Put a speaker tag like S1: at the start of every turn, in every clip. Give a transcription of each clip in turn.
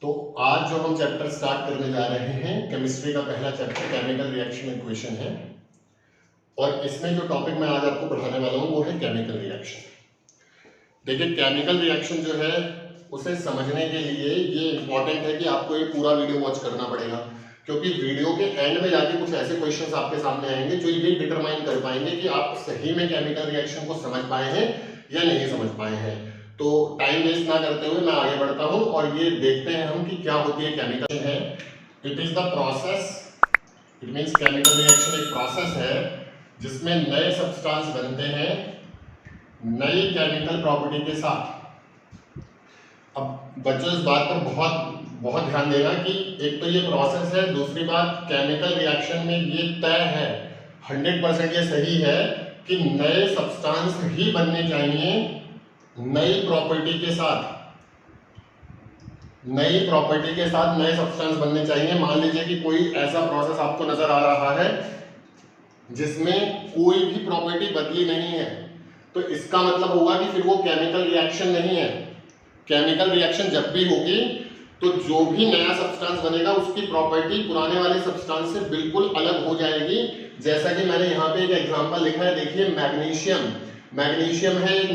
S1: तो आज जो हम चैप्टर स्टार्ट करने जा रहे हैं, केमिस्ट्री का पहला चैप्टर केमिकल रिएक्शन इक्वेशन है। और इसमें जो टॉपिक मैं आज आपको पढ़ाने वाला हूँ वो है केमिकल रिएक्शन। देखिए, केमिकल रिएक्शन जो है उसे समझने के लिए ये इंपॉर्टेंट है कि आपको ये पूरा वीडियो वॉच करना पड़ेगा, क्योंकि वीडियो के एंड में जाके कुछ ऐसे क्वेश्चंस आपके सामने आएंगे जो ये डिटरमाइन कर पाएंगे कि आप सही में केमिकल रिएक्शन को समझ पाए हैं या नहीं समझ पाए हैं। तो टाइम वेस्ट ना करते हुए मैं आगे बढ़ता हूं और ये देखते हैं हम कि क्या होती है केमिकल है। It is the process, it means chemical reaction एक प्रोसेस है जिसमें नए सब्सटेंस बनते हैं नई केमिकल प्रॉपर्टी के साथ। अब बच्चों इस बात पर बहुत ध्यान देना कि एक तो ये प्रोसेस है, दूसरी बात केमिकल रिएक्शन में ये तय है 100% ये सही है कि नए सब्सटेंस ही बनने चाहिए नई प्रॉपर्टी के साथ। नए सब्सटेंस बनने चाहिए। मान लीजिए कि कोई ऐसा प्रोसेस आपको नजर आ रहा है जिसमें कोई भी प्रॉपर्टी बदली नहीं है, तो इसका मतलब होगा कि फिर वो केमिकल रिएक्शन नहीं है। केमिकल रिएक्शन जब भी होगी तो जो भी नया सब्सटेंस बनेगा उसकी प्रॉपर्टी पुराने वाले सब्सटेंस से बिल्कुल अलग हो जाएगी। जैसा कि मैंने यहाँ पे एक एग्जांपल लिखा है, देखिए मैग्नीशियम है एक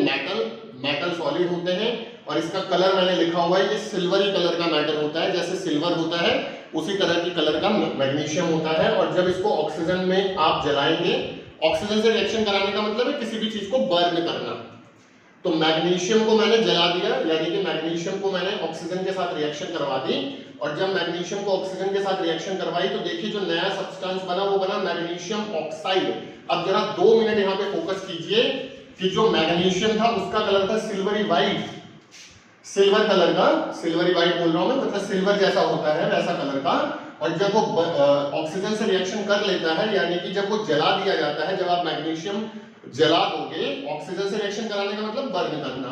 S1: मेटल सॉलिड होते हैं और इसका कलर मैंने लिखा हुआ है, ये सिल्वरी कलर का मेटल होता है। जैसे सिल्वर होता है उसी तरह की कलर का मैग्नीशियम होता है। और जब इसको ऑक्सीजन में आप जलाएंगे, ऑक्सीजन से रिएक्शन कराने का मतलब है किसी भी चीज को बर्न करना। तो मैग्नीशियम को मैंने जला दिया, यानी कि मैग्नीशियम को मैंने ऑक्सीजन के साथ रिएक्शन करवा दी। और जब मैग्नीशियम को ऑक्सीजन के साथ रिएक्शन करवाई तो देखिए जो नया सब्सटेंस बना वो बना मैग्नीशियम ऑक्साइड। अब जरा 2 मिनट यहाँ पे फोकस कीजिए कि जो मैग्नीशियम था उसका कलर था सिल्वरी वाइट, सिल्वर कलर का, सिल्वरी वाइट बोल रहा हूं मैं, मतलब सिल्वर जैसा होता है वैसा कलर का। और जब वो ऑक्सीजन से रिएक्शन कर लेता है, यानी कि जब वो जला दिया जाता है, जब आप मैग्नीशियम जला दोगे, ऑक्सीजन से रिएक्शन कराने का मतलब बर्न करना,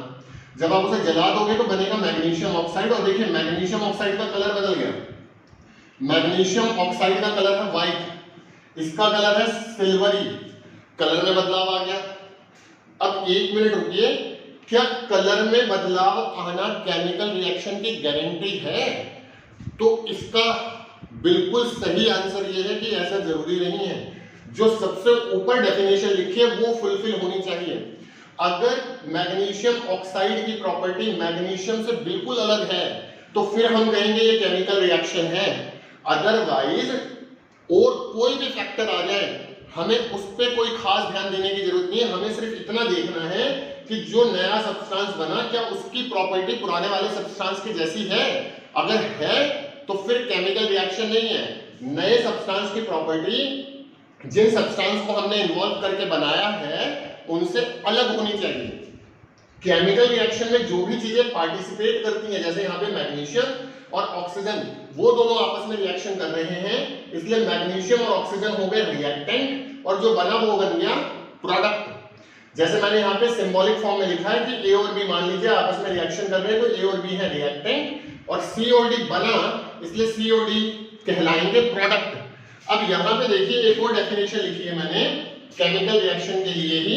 S1: जब आप उसे जला दोगे तो बनेगा मैग्नीशियम ऑक्साइड। और देखिए मैग्नीशियम ऑक्साइड का कलर बदल गया, मैग्नीशियम ऑक्साइड का कलर है व्हाइट, इसका कलर है सिल्वरी, कलर में बदलाव आ गया। अब 1 मिनट रुकिए, क्या कलर में बदलाव आना केमिकल रिएक्शन की गारंटी है? तो इसका बिल्कुल सही आंसर यह है कि ऐसा जरूरी नहीं है। जो सबसे ऊपर डेफिनेशन लिखी है वो फुलफिल होनी चाहिए। अगर मैग्नीशियम ऑक्साइड की प्रॉपर्टी मैग्नीशियम से बिल्कुल अलग है तो फिर हम कहेंगे ये केमिकल रिएक्शन है। अदरवाइज और कोई भी फैक्टर आ जाए, हमें उस पर कोई खास ध्यान देने की जरूरत नहीं है। हमें सिर्फ इतना देखना है कि जो नया सब्सटेंस बना क्या उसकी प्रॉपर्टी पुराने वाले सब्सटेंस की जैसी है। अगर है तो फिर केमिकल रिएक्शन नहीं है। नए सब्सटेंस की प्रॉपर्टी जिन सब्सटेंस को हमने इन्वॉल्व करके बनाया है उनसे अलग होनी चाहिए। केमिकल रिएक्शन में जो भी चीजें पार्टिसिपेट करती हैं, जैसे यहाँ पे मैग्नीशियम और ऑक्सीजन, वो दोनों आपस में रिएक्शन कर रहे हैं, इसलिए मैग्नीशियम और ऑक्सीजन हो गए रिएक्टेंट और जो बना वो बन गया प्रोडक्ट। जैसे मैंने यहाँ पे सिंबॉलिक फॉर्म में लिखा है कि ए और बी मान लीजिए आपस में रिएक्शन कर रहे हैं, तो ए और बी है रिएक्टेंट और सी और डी बना, इसलिए सी और डी कहलाएंगे प्रोडक्ट। अब यहाँ पे देखिए एक और डेफिनेशन लिखी है मैंने केमिकल रिएक्शन के लिए ही,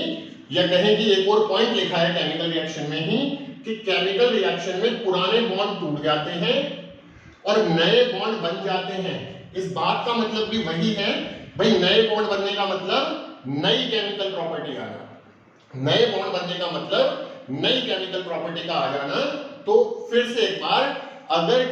S1: या कहें कि एक और पॉइंट लिखा है केमिकल रिएक्शन में ही कि केमिकल रिएक्शन में पुराने बॉन्ड टूट जाते हैं और नए बॉन्ड बन जाते हैं। इस बात का मतलब भी वही है भाई, नए बॉन्ड बनने का मतलब नई केमिकल प्रॉपर्टी आना, नए बॉन्ड बनने का मतलब नई केमिकल प्रॉपर्टी का आ जाना। तो फिर से एक बार, अगर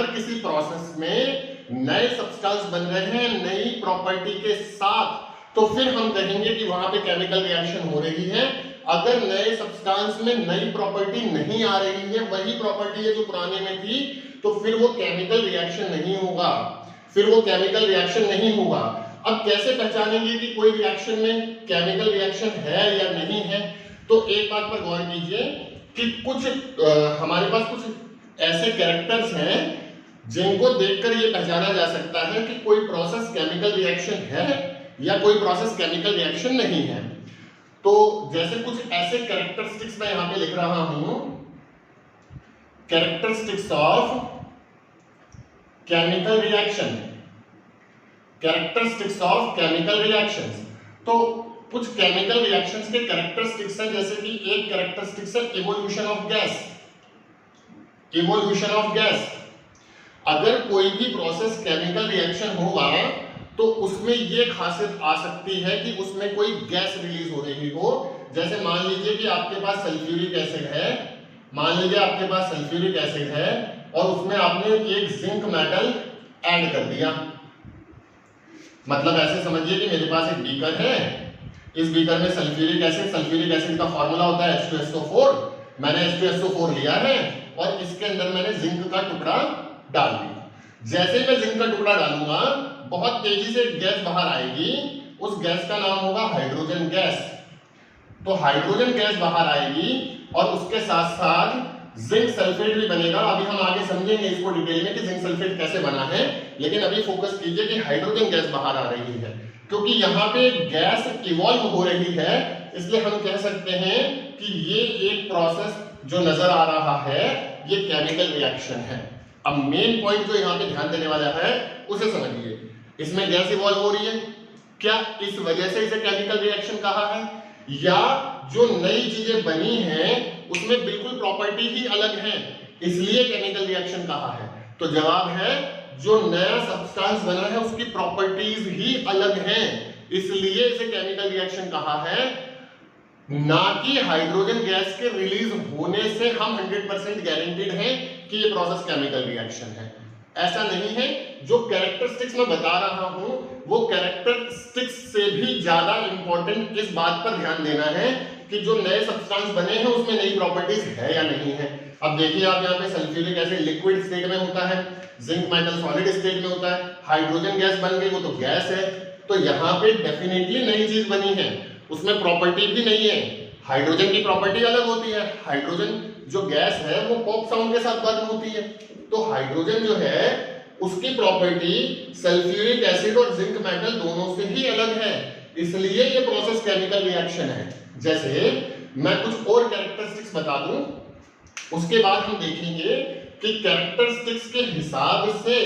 S1: किसी प्रोसेस में नए सब्सटेंस बन रहे हैं नई प्रॉपर्टी के साथ, तो फिर हम कहेंगे कि वहां पे केमिकल रिएक्शन हो रही है। अगर नए सब्सटेंस में नई प्रॉपर्टी नहीं आ रही है, वही प्रॉपर्टी है जो पुराने में थी, तो फिर वो केमिकल रिएक्शन नहीं होगा, अब कैसे पहचानेंगे कि कोई रिएक्शन में केमिकल रिएक्शन है या नहीं है? तो एक बात पर गौर कीजिए कि हमारे पास कुछ ऐसे कैरेक्टर्स हैं जिनको देखकर ये पहचाना जा सकता है कि कोई प्रोसेस केमिकल रिएक्शन है या कोई प्रोसेस केमिकल रिएक्शन नहीं है। तो जैसे कुछ ऐसे कैरेक्टरिस्टिक्स मैं यहां पे लिख रहा हूं, characteristics of chemical reaction, characteristics of chemical reactions. तो कुछ केमिकल रिएक्शंस के कैरेक्टरिस्टिक्स हैं, जैसे कि एक कैरेक्टरिस्टिक्स है evolution of gas. Evolution of gas. अगर कोई भी प्रोसेस केमिकल रिएक्शन होगा तो उसमें ये खासियत आ सकती है कि उसमें कोई गैस रिलीज हो रही हो। जैसे मान लीजिए कि आपके पास सल्फ्यूरिक एसिड है, मान लीजिए आपके पास सल्फ्यूरिक एसिड है और उसमें आपने एक जिंक मेटल ऐड कर दिया। मतलब ऐसे समझिए कि मेरे पास एक बीकर है, इस बीकर में सल्फ्यूरिक एसिड का फॉर्मूला होता है H2SO4। मैंने H2SO4 लिया है और इसके अंदर मैंने जिंक का टुकड़ा डाल दिया। जैसे ही मैं जिंक का टुकड़ा डालूंगा बहुत तेजी से गैस बाहर आएगी, उस गैस का नाम होगा हाइड्रोजन गैस। तो हाइड्रोजन गैस बाहर आएगी और उसके साथ साथ जिंक सल्फेट भी बनेगा। अभी हम आगे समझेंगे इसको डिटेल में कि जिंक सल्फेट कैसे बना है, लेकिन अभी फोकस कीजिए कि हाइड्रोजन गैस बाहर आ रही है। क्योंकि यहाँ पे गैस इवॉल्व हो रही है, इसलिए हम कह सकते हैं कि ये एक प्रोसेस जो नजर आ रहा है ये केमिकल रिएक्शन है। अब मेन पॉइंट जो यहाँ पे ध्यान देने वाला है उसे समझिए। इसमें गैस इवॉल्व हो रही है, क्या इस वजह से इसे केमिकल रिएक्शन कहा है, या जो नई चीजें बनी हैं उसमें बिल्कुल प्रॉपर्टी ही अलग है इसलिए केमिकल रिएक्शन कहा है? तो जवाब है जो नया सब्सटेंस बना है उसकी प्रॉपर्टीज ही अलग हैं, इसलिए इसे केमिकल रिएक्शन कहा है। ना कि हाइड्रोजन गैस के रिलीज होने से हम 100% गारंटीड हैं कि ये प्रोसेस केमिकल रिएक्शन है। ऐसा नहीं है। जो कैरेक्टरिस्टिक्स मैं बता रहा हूं वो कैरेक्टरिस्टिक्स से भी ज्यादा इंपॉर्टेंट इस बात पर ध्यान देना है कि जो नए सब्सटेंस बने हैं उसमें नई प्रॉपर्टीज है या नहीं है। अब देखिए आप यहाँ पे सल्फ्यूरिक एसिड लिक्विड स्टेट में होता है, जिंक मेटल सॉलिड स्टेट में होता है, हाइड्रोजन गैस बन गई वो तो गैस है। तो यहाँ पे डेफिनेटली नई चीज बनी है, उसमें प्रॉपर्टी भी नहीं है। हाइड्रोजन की प्रॉपर्टी अलग होती है, हाइड्रोजन जो गैस है वो पॉप साउंड के साथ बर्न होती है। तो हाइड्रोजन जो है उसकी प्रॉपर्टी सल्फ्यूरिक एसिड और जिंक मेटल दोनों से ही अलग है, इसलिए ये प्रोसेस केमिकल रिएक्शन है। जैसे मैं कुछ और कैरेक्टरिस्टिक्स बता दूं, उसके बाद हम देखेंगे कि कैरेक्टरिस्टिक्स के हिसाब से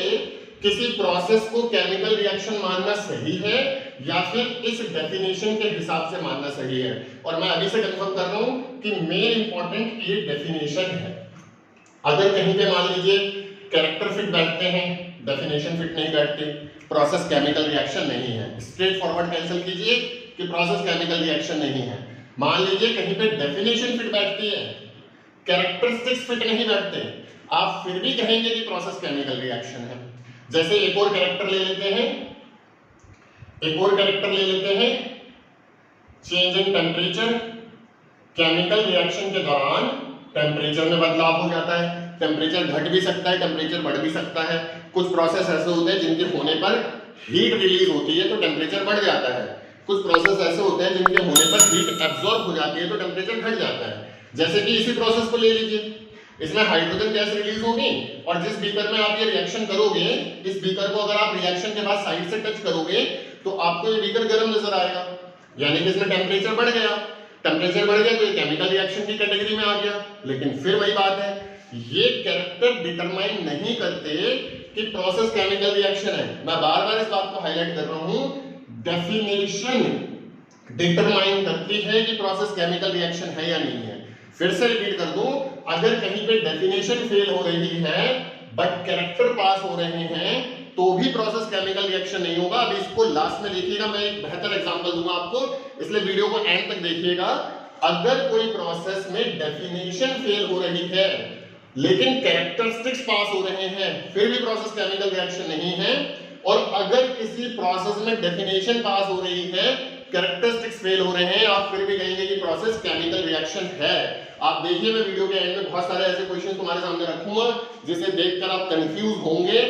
S1: किसी प्रोसेस को केमिकल रिएक्शन मानना सही है या फिर इस डेफिनेशन के हिसाब से मानना सही है। और मैं अभी से कंफर्म कर रहा हूं कि मेन इंपॉर्टेंट ये डेफिनेशन है। अगर कहीं पे मान लीजिए कैरेक्टर फिट बैठते हैं, डेफिनेशन फिट नहीं बैठती, प्रोसेस केमिकल रिएक्शन नहीं है। स्ट्रेट फॉरवर्ड कैंसिल कीजिए कि प्रोसेस केमिकल रिएक्शन नहीं है। मान लीजिए कहीं पे डेफिनेशन फिट बैठती है, कैरेक्टरिस्टिक्स फिट नहीं बैठते, आप फिर भी कहेंगे कि प्रोसेस केमिकल रिएक्शन है। जैसे एक और कैरेक्टर ले लेते हैं, change in temperature. Chemical reaction के दौरान टेम्परेचर में बदलाव हो जाता है, टेम्परेचर घट भी सकता है, टेम्परेचर बढ़ भी सकता है। कुछ प्रोसेस ऐसे होते हैं जिनके होने पर हीट रिलीज होती है तो टेम्परेचर बढ़ जाता है, कुछ प्रोसेस ऐसे होते हैं जिनके होने पर हीट एब्जॉर्ब हो जाती है तो टेम्परेचर घट जाता है। जैसे कि इसी प्रोसेस को ले लीजिए, इसमें हाइड्रोजन गैस रिलीज होगी और जिस बीकर में आप ये रिएक्शन करोगे, इस बीकर को अगर आप रिएक्शन के बाद साइड से टच करोगे तो आपको ये बीकर गर्म नजर आएगा, यानी कि इसमें टेम्परेचर बढ़ गया। टेम्परेचर बढ़ गया तो ये केमिकल रिएक्शन की कैटेगरी में आ गया। लेकिन फिर वही बात है, ये कैरेक्टर डिटरमाइन नहीं करते कि प्रोसेस केमिकल रिएक्शन है। मैं बार बार इस बात को हाईलाइट कर रहा हूं, डेफिनेशन डिटरमाइन करती है कि प्रोसेस केमिकल रिएक्शन है या नहीं है। फिर से रिपीट कर दूं, अगर कहीं पे डेफिनेशन फेल हो रही है बट कैरेक्टर पास हो रहे हैं तो भी प्रोसेस केमिकल रिएक्शन नहीं होगा। अभी इसको लास्ट में देखिएगा, मैं एक बेहतर एग्जांपल दूंगा आपको, इसलिए वीडियो को एंड तक देखिएगा। अगर कोई प्रोसेस में डेफिनेशन फेल हो रही है लेकिन कैरेक्टरिस्टिक्स पास हो रहे हैं फिर भी प्रोसेस केमिकल रिएक्शन नहीं है, और अगर किसी प्रोसेस में डेफिनेशन पास हो रही है, कैरेक्टरिस्टिक्स फेल हो रहे हैं, आप फिर भी कहेंगे कि प्रोसेस केमिकल रिएक्शन है। आप देखिए मैं वीडियो के एंड में बहुत सारे ऐसे क्वेश्चन तुम्हारे सामने रखूंगा जिसे देखकर आप कंफ्यूज होंगे,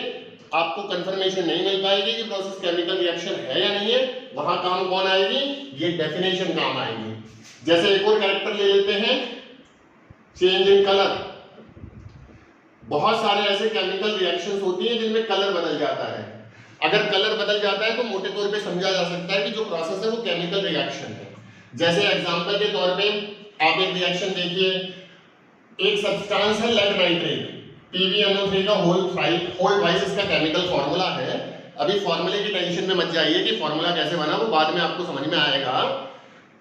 S1: आपको कंफर्मेशन नहीं मिल पाएगी कि प्रोसेस केमिकल रिएक्शन है या नहीं है। वहां काम कौन आएगी? ये डेफिनेशन काम आएगी। जैसे एक और कैरेक्टर ले लेते हैं, चेंज इन कलर। बहुत सारे ऐसे केमिकल रिएक्शंस होती हैं जिनमें कलर बदल जाता है। अगर कलर बदल जाता है तो मोटे तौर पे समझा जा सकता है कि जो प्रोसेस है वो केमिकल रिएक्शन है। जैसे एग्जांपल के तौर पे आप एक रिएक्शन देखिए, एक सब्सटेंस है लेड नाइट्रेट, PbNO3 का होल ट्वाइस इसका केमिकल फॉर्मूला है। अभी फॉर्मूले की टेंशन में मत जाइए कि फॉर्मूला कैसे बना, वो बाद में आपको समझ में आएगा।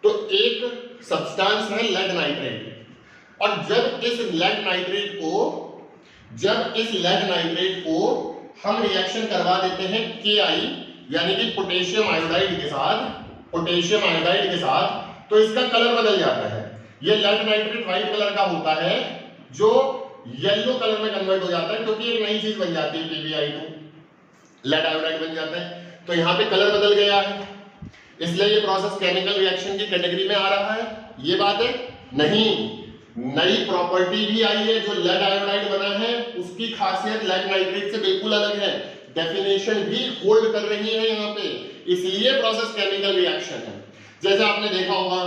S1: तो एक सब्सटेंस है लेड नाइट्रेट, और जब इस लेड नाइट्रेट को जब इस लेड नाइट्रेट को हम रिएक्शन करवा देते हैं KI यानी कि पोटेशियम आयोडाइड के साथ, पोटेशियम आयोडाइड के साथ, तो इसका कलर बदल जाता है। ये लेड नाइट्रेट व्हाइट कलर का होता है जो येलो कलर में कन्वर्ट हो जाता है, क्योंकि एक नई चीज बन जाती है PbI2, लेड आयोडाइड बन जाता है। तो यहाँ पे कलर बदल गया है, इसलिए ये प्रोसेस केमिकल रिएक्शन की कैटेगरी में आ रहा है। ये बात है नहीं, नई प्रॉपर्टी भी आई है, जो लेड आयोडाइड बना है उसकी खासियत लेड नाइट्रेट से बिल्कुल अलग है, डेफिनेशन भी होल्ड कर रही है यहाँ पे, इसलिए प्रोसेस केमिकल रिएक्शन है। जैसे आपने देखा होगा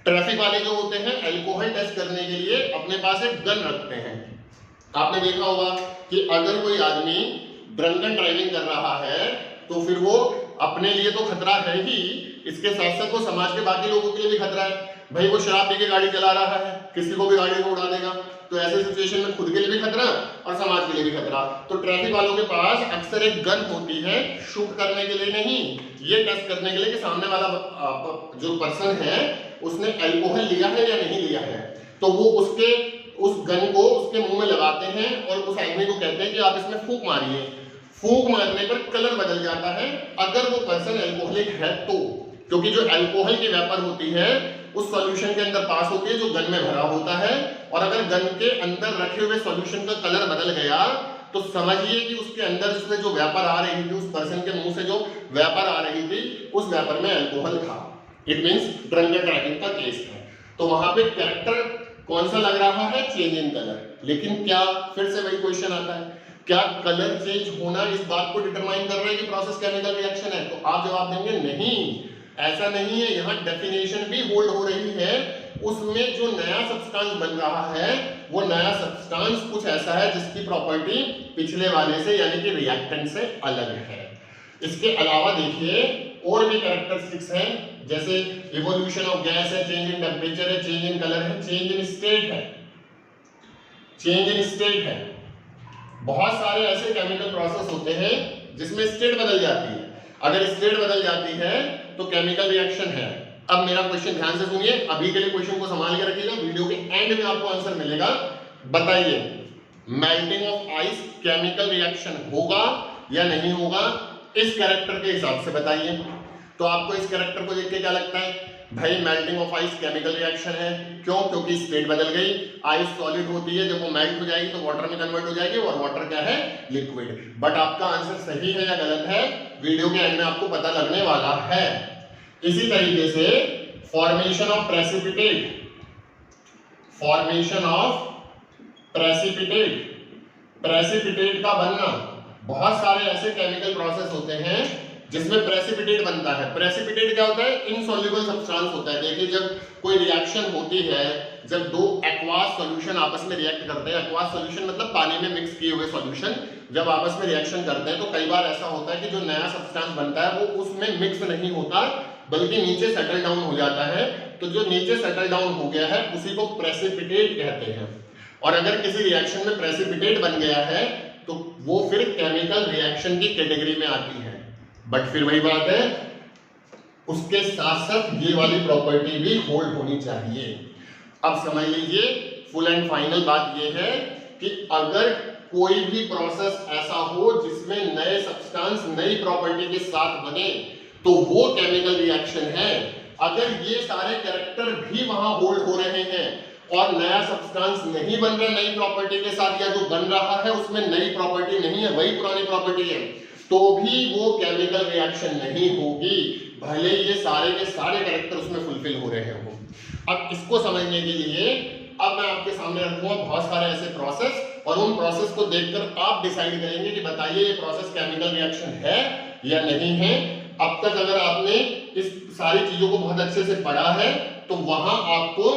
S1: ट्रैफिक वाले जो होते हैं अल्कोहल टेस्ट करने के लिए अपने पास एक गन रखते हैं। आपने देखा होगा कि अगर कोई आदमी ड्रंकन ड्राइविंग कर रहा है तो फिर वो अपने लिए तो खतरा है ही, इसके साथ साथ वो समाज के बाकी लोगों के लिए भी खतरा है। भाई वो शराब पी के गाड़ी चला रहा है, किसी को भी गाड़ी को उड़ा देगा, तो ऐसे सिचुएशन में खुद के लिए भी खतरा और समाज के लिए भी खतरा। तो ट्रैफिक वालों के पास अक्सर एक गन होती है, शूट करने के लिए नहीं, ये टेस्ट करने के लिए कि सामने वाला जो पर्सन है उसने अल्कोहल लिया है या नहीं लिया है। तो वो उसके उस गन को उसके मुंह में लगाते हैं और उस आदमी को कहते हैं कि आप इसमें फूंक मारिए। फूंक मारने पर कलर बदल जाता है अगर वो पर्सन अल्कोहलिक है तो, क्योंकि जो अल्कोहल की वेपर होती है उस सॉल्यूशन के अंदर पास होती है जो गन में भरा होता है, और अगर गन के अंदर रखे हुए सॉल्यूशन का कलर बदल गया तो समझिए कि उसके अंदर से जो वेपर आ रही थी, उस पर्सन के मुंह से जो वेपर आ रही थी, उस वेपर में अल्कोहल था। इट मींस ड्रंकन ड्राइविंग का केस है। तो वहां पे कैरेक्टर कौन सा लग रहा है, चेंज इन कलर। लेकिन क्या, फिर से वही क्वेश्चन आता है, क्या कलर चेंज होना इस बात को डिटरमाइन कर रहा है कि प्रोसेस केमिकल रिएक्शन है? तो आप जवाब देंगे नहीं, ऐसा नहीं है। यहाँ डेफिनेशन भी होल्ड हो रही है, उसमें जो नया सब्सटेंस बन रहा है वो नया सब्सटेंस कुछ ऐसा है जिसकी प्रॉपर्टी पिछले वाले से यानी कि रिएक्टेंट से अलग है। इसके अलावा देखिए और भी कैरेक्टरिस्टिक्स हैं, जैसे इवोल्यूशन ऑफ गैस है, चेंज इन टेम्परेचर है, चेंज इन कलर है, चेंज इन स्टेट है, चेंज इन स्टेट है। बहुत सारे ऐसे केमिकल प्रोसेस होते हैं जिसमें स्टेट बदल जाती है। अगर स्टेट बदल जाती है तो केमिकल रिएक्शन है। अब मेरा क्वेश्चन ध्यान से सुनिए, अभी के लिए क्वेश्चन को संभाल के रखिएगा, वीडियो के एंड में आपको आंसर मिलेगा। बताइए melting of ice chemical reaction होगा या नहीं होगा? इस कैरेक्टर के हिसाब से बताइए। तो आपको इस कैरेक्टर को देख के क्या लगता है? भाई melting of ice chemical reaction है। क्यों? क्योंकि स्टेट बदल गई, आइस सॉलिड होती है, जब वो मेल्ट हो जाएगी तो वाटर में कन्वर्ट हो जाएगी, और वाटर क्या है? लिक्विड। बट आपका आंसर सही है या गलत है, वीडियो के एंड में आपको पता लगने वाला है। इसी तरीके से formation of precipitate, formation of precipitate, precipitate का बनना, बहुत सारे ऐसे केमिकल प्रोसेस होते हैं जिसमें प्रेसिपिटेट बनता है। प्रेसिपिटेट क्या होता है? इनसॉल्युबल सब्सटेंस होता है। देखिए जब कोई रिएक्शन होती है, जब दो एक्वास सॉल्यूशन आपस में रिएक्ट करते हैं, एक्वास सॉल्यूशन मतलब पानी में मिक्स किए हुए सॉल्यूशन जब आपस में रिएक्शन करते हैं तो कई बार ऐसा होता है कि जो नया सब्सटेंस बनता है वो उसमें मिक्स नहीं होता बल्कि नीचे सेटल डाउन हो जाता है। तो जो नीचे सेटल डाउन हो गया है उसी को प्रेसिपिटेट कहते हैं। और अगर किसी रिएक्शन में प्रेसिपिटेट बन गया है तो वो फिर केमिकल रिएक्शन की कैटेगरी में आती है। बट फिर वही बात है, उसके साथ साथ ये वाली प्रॉपर्टी भी होल्ड होनी चाहिए। अब समझ लीजिए फुल एंड फाइनल बात ये है कि अगर कोई भी प्रोसेस ऐसा हो जिसमें नए सब्सटेंस नई प्रॉपर्टी के साथ बने तो वो केमिकल रिएक्शन है। अगर ये सारे कैरेक्टर भी वहां होल्ड हो रहे हैं और नया सब्सटेंस नहीं बन रहा नई प्रॉपर्टी के साथ, या जो बन रहा है उसमें नई प्रॉपर्टी नहीं है, वही पुरानी प्रॉपर्टी है, तो भी वो केमिकल रिएक्शन नहीं होगी, भले ये सारे के सारे कैरेक्टर उसमें फुलफिल हो रहे हो। अब इसको समझने के लिए अब मैं आपके सामने रखूंगा बहुत सारे ऐसे प्रोसेस, और उन प्रोसेस को देखकर आप डिसाइड करेंगे कि बताइए ये प्रोसेस केमिकल रिएक्शन है या नहीं है। अब तक अगर आपने इस सारी चीजों को बहुत अच्छे से पढ़ा है तो वहां आपको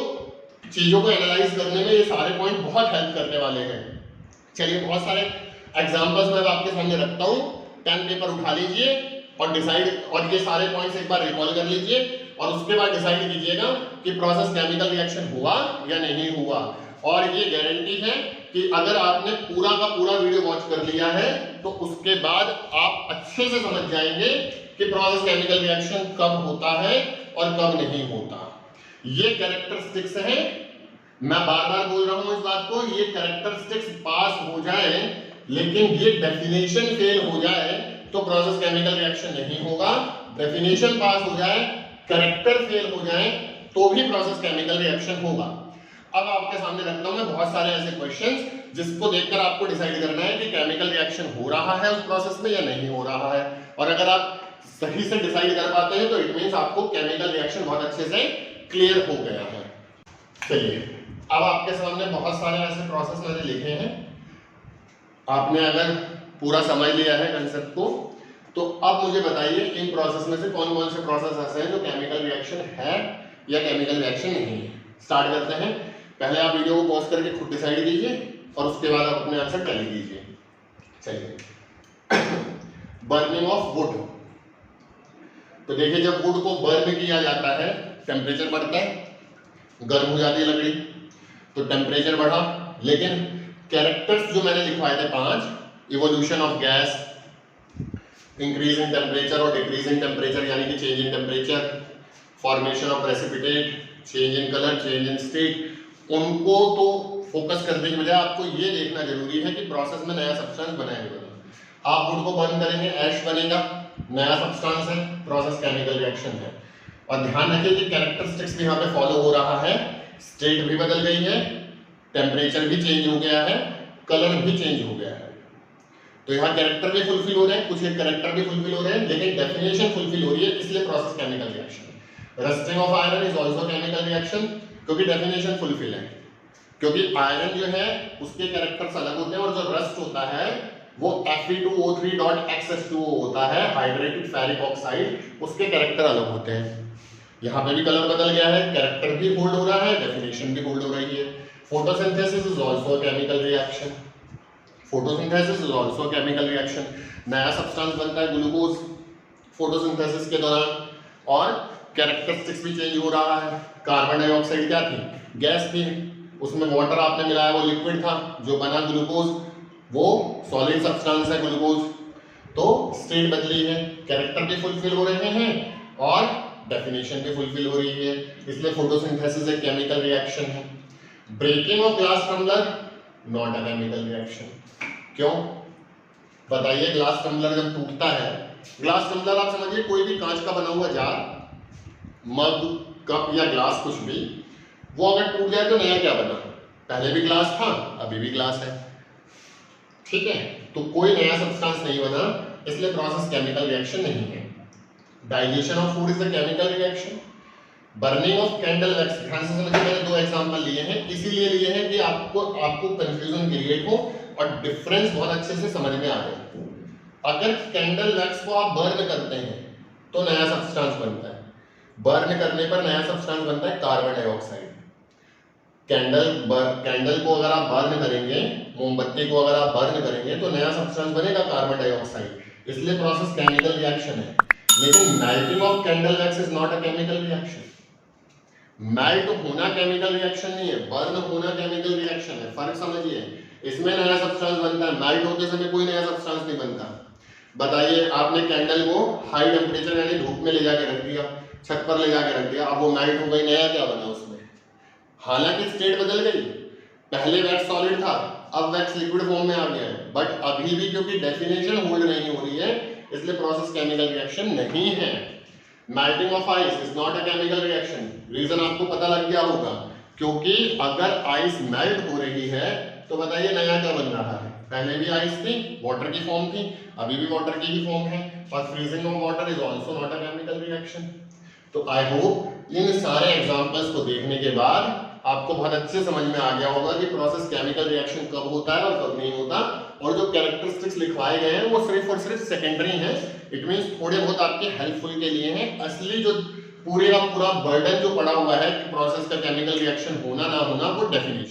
S1: चीजों को एनालाइज करने में ये सारे पॉइंट बहुत हेल्प करने वाले हैं। चलिए बहुत सारे एग्जांपल्स मैं आपके सामने रखता हूं, पेन पेपर उठा लीजिए और डिसाइड, और ये सारे पॉइंट्स एक बार रिकॉल कर लीजिए और उसके बाद डिसाइड कीजिएगा कि प्रोसेस केमिकल रिएक्शन हुआ या नहीं हुआ। और ये गारंटी है कि अगर आपने पूरा का पूरा वीडियो वॉच कर लिया है तो उसके बाद आप अच्छे से समझ जाएंगे कि प्रोसेस केमिकल रिएक्शन कब होता है और कब नहीं होता। ये कैरेक्टरिस्टिक्स हैं मैं बार बार बोल रहा हूं इस बात को, ये कैरेक्टरिस्टिक्स पास हो जाए लेकिन ये डेफिनेशन फेल हो जाए तो प्रोसेस केमिकल रिएक्शन नहीं होगा। डेफिनेशन पास हो जाए, कैरेक्टर फेल हो जाए तो भी प्रोसेस केमिकल रिएक्शन होगा। अब आपके सामने रखता हूं मैं बहुत सारे ऐसे क्वेश्चंस जिसको देखकर आपको डिसाइड करना है कि केमिकल रिएक्शन हो रहा है उस प्रोसेस में या नहीं हो रहा है। और अगर आप सही से डिसाइड कर पाते हैं तो इट मींस आपको केमिकल रिएक्शन बहुत अच्छे से क्लियर हो गया है। चलिए, अब आपके सामने बहुत सारे ऐसे प्रोसेस मैंने लिखे हैं, आपने अगर पूरा समझ लिया है कंसेप्ट को तो अब मुझे बताइए इन प्रोसेस में से कौन कौन से प्रोसेस ऐसे हैं जो केमिकल रिएक्शन है या केमिकल रिएक्शन नहीं है। स्टार्ट करते हैं। पहले आप वीडियो को पॉज करके खुद डिसाइड कीजिए और उसके बाद आप अपने आंसर टैली कीजिए। चलिए, बर्निंग ऑफ वुड। तो देखिए, जब वुड को बर्न किया जाता है टेम्परेचर बढ़ता है, गर्म हो जाती है लकड़ी, तो टेम्परेचर बढ़ा, लेकिन कैरेक्टर्स जो मैंने लिखवाए थे 5, evolution of gas, increase in temperature और डिक्रीज इन टेम्परेचर यानी कि change in temperature, formation of precipitate, change in colour, change in state, उनको तो फोकस करने की बजाय आपको ये देखना जरूरी है कि प्रोसेस में नया सब्सटेंस बना है नहीं बना। आप वुड को बर्न करेंगे, ऐश बनेगा, नया सब्सटेंस है, प्रोसेस केमिकल रिएक्शन है। और ध्यान रखिए कि कैरेक्टरिस्टिक्स भी यहाँ पे फॉलो हो रहा है, स्टेट भी बदल गई है, टेम्परेचर भी चेंज हो गया है, कलर भी चेंज हो गया है। तो यहाँ कैरेक्टर भी फुलफिल हो रहे हैं, कुछ एक कैरेक्टर भी फुलफिल हो रहे हैं, लेकिन डेफिनेशन फुलफिल हो रही है, इसलिए process chemical reaction. Rusting of iron is also chemical reaction, क्योंकि डेफिनेशन फुलफिल है, क्योंकि आयरन जो है उसके कैरेक्टर्स अलग होते हैं और जो रस्ट होता है वो Fe2O3.XH2O होता है, हाइड्रेटेड फेरिक ऑक्साइड, उसके कैरेक्टर अलग होते हैं। यहाँ पे भी कलर बदल गया है, कैरेक्टर भी होल्ड हो रहा है, डेफिनेशन भी होल्ड हो रही है। Photosynthesis is also chemical reaction, photosynthesis is also chemical reaction. नया सब्सटेंस बनता है ग्लूकोज फोटोसिंथेसिस के दौरान, और कैरेक्टरिस्टिक्स भी चेंज हो रहा है। कार्बन डाइऑक्साइड क्या थी? गैस थी, उसमें वाटर आपने मिलाया, वो लिक्विड था, जो बना ग्लूकोज वो सॉलिड सब्सटेंस है ग्लूकोज। तो स्टेट बदली है, कैरेक्टर भी फुलफिल हो रहे हैं और डेफिनेशन भी फुलफिल हो रही है, इसलिए फोटोसिंथेसिस एक केमिकल रिएक्शन है। Breaking of glass tumbler not a chemical reaction. क्यों बताइए? ग्लास टम्बलर जब टूटता है, ग्लास टम्बलर आप समझिए कोई भी कांच का बना हुआ जार, मग, कप या ग्लास कुछ भी, वो अगर टूट जाए तो नया क्या बना? पहले भी ग्लास था, अभी भी ग्लास है, ठीक है? तो कोई नया सब्सटेंस नहीं बना, इसलिए प्रोसेस केमिकल रिएक्शन नहीं है। Dilution of food is a chemical reaction. Burning of candle wax, ध्यान से समझिए, मैंने 2 एग्जांपल लिए हैं, इसीलिए लिए हैं कि आपको कंफ्यूजन क्रिएट हो और डिफरेंस बहुत अच्छे से समझ में आ जाए। अगर कैंडल वैक्स को आप बर्न करते हैं तो नया सब्सटेंस बनता है, बर्न करने पर नया सब्सटेंस बनता है कार्बन डाइऑक्साइड। कैंडल को अगर आप बर्न करेंगे, मोमबत्ती को अगर आप बर्न करेंगे तो नया सब्सटेंस बनेगा कार्बन डाइऑक्साइड, इसलिए प्रोसेस केमिकल रिएक्शन है। लेकिन melting of candle wax is not a chemical reaction. Melt होना केमिकल रिएक्शन नहीं है, बर्न होना केमिकल रिएक्शन है, फर्क समझिए। इसमें नया सब्सटेंस बनता है, मेल्ट होते समय कोई नया सब्सटेंस नहीं बनता। बताइए, आपने कैंडल को हाई टेम्परेचर यानी धूप में ले जाके रख दिया, छत पर ले जाके रख दिया, अब वो मेल्ट हो गई, नया क्या बना उसमें? हालांकि स्टेट बदल गई, पहले वैक्स सॉलिड था, अब वैक्स लिक्विड फॉर्म में आ गया है, बट अभी भी क्योंकि डेफिनेशन होल्ड नहीं हो रही है, इसलिए प्रोसेस केमिकल रिएक्शन नहीं है। Melting of ice is not a chemical reaction. Reason आपको पता लग गया होगा, क्योंकि अगर आइस मेल्ट हो रही है तो बताइए नया क्या बन रहा है? पहले भी आइस थी, वाटर की फॉर्म थी, अभी भी वाटर की ही फॉर्म है, और freezing of water is also not a chemical reaction. तो आई होप इन सारे एग्जांपल्स को देखने के बाद आपको बहुत अच्छे समझ में आ गया होगा कि प्रोसेस केमिकल रिएक्शन कब होता है और कब नहीं होता, और जो कैरेक्टरिस्टिक्स लिखवाए गए हैं वो सिर्फ और सिर्फ सेकेंडरी हैं। इट मींस थोड़े बहुत आपके हेल्पफुल के लिए हैं, असली जो पूरे का पूरा बर्डन जो पड़ा हुआ है कि प्रोसेस का केमिकल रिएक्शन होना ना होना, वो डेफिनेशन